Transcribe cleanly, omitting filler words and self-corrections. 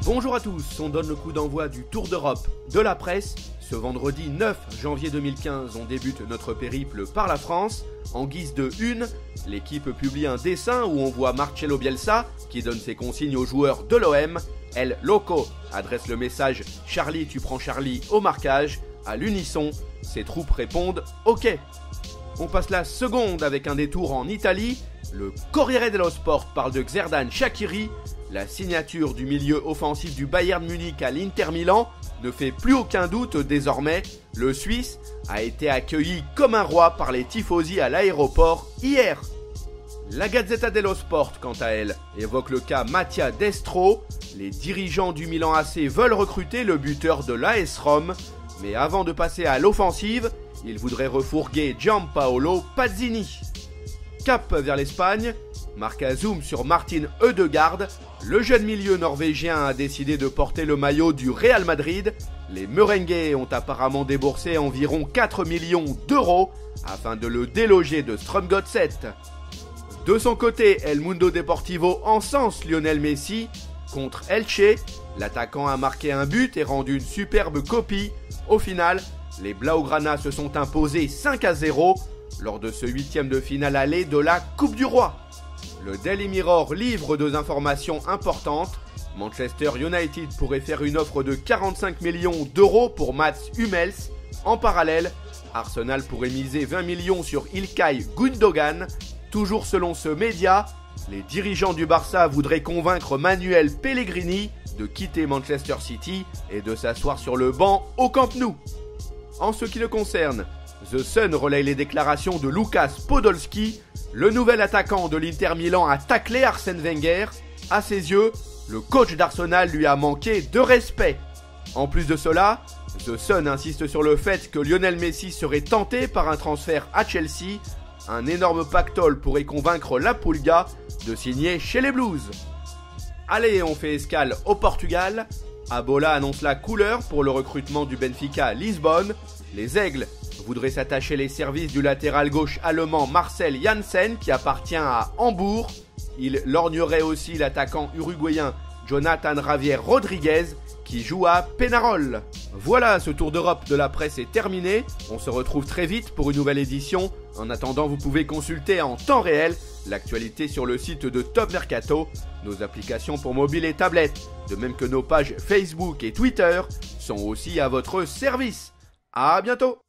Bonjour à tous, on donne le coup d'envoi du Tour d'Europe de la presse. Ce vendredi 9 janvier 2015, on débute notre périple par la France. En guise de une, l'équipe publie un dessin où on voit Marcelo Bielsa qui donne ses consignes aux joueurs de l'OM. El Loco adresse le message « Charlie, tu prends Charlie » au marquage. À l'unisson, ses troupes répondent « Ok ». On passe la seconde avec un détour en Italie. Le Corriere dello Sport parle de Xherdan Shaqiri. La signature du milieu offensif du Bayern Munich à l'Inter Milan ne fait plus aucun doute désormais. Le Suisse a été accueilli comme un roi par les tifosi à l'aéroport hier. La Gazzetta dello Sport, quant à elle, évoque le cas Mattia Destro. Les dirigeants du Milan AC veulent recruter le buteur de l'AS Rome. Mais avant de passer à l'offensive, ils voudraient refourguer Gianpaolo Pazzini. Cap vers l'Espagne, Marca zoom sur Martin Ødegaard. Le jeune milieu norvégien a décidé de porter le maillot du Real Madrid. Les Merengues ont apparemment déboursé environ 4 millions d'euros afin de le déloger de Strømgodset. De son côté, El Mundo Deportivo encense Lionel Messi. Contre Elche, l'attaquant a marqué un but et rendu une superbe copie. Au final, les Blaugrana se sont imposés 5-0 lors de ce huitième de finale aller de la Coupe du Roi. Le Daily Mirror livre deux informations importantes. Manchester United pourrait faire une offre de 45 millions d'euros pour Mats Hummels. En parallèle, Arsenal pourrait miser 20 millions sur Ilkay Gundogan. Toujours selon ce média, les dirigeants du Barça voudraient convaincre Manuel Pellegrini de quitter Manchester City et de s'asseoir sur le banc au Camp Nou. En ce qui le concerne, The Sun relaye les déclarations de Lukas Podolski. Le nouvel attaquant de l'Inter Milan a taclé Arsène Wenger. À ses yeux, le coach d'Arsenal lui a manqué de respect. En plus de cela, The Sun insiste sur le fait que Lionel Messi serait tenté par un transfert à Chelsea. Un énorme pactole pourrait convaincre la Pulga de signer chez les Blues. Allez, on fait escale au Portugal. Abola annonce la couleur pour le recrutement du Benfica à Lisbonne. Les Aigles voudraient s'attacher les services du latéral gauche allemand Marcel Janssen qui appartient à Hambourg. Il lorgnerait aussi l'attaquant uruguayen Jonathan Javier Rodriguez qui joue à Peñarol. Voilà, ce tour d'Europe de la presse est terminé. On se retrouve très vite pour une nouvelle édition. En attendant, vous pouvez consulter en temps réel l'actualité sur le site de Top Mercato. Nos applications pour mobile et tablette, de même que nos pages Facebook et Twitter, sont aussi à votre service. À bientôt!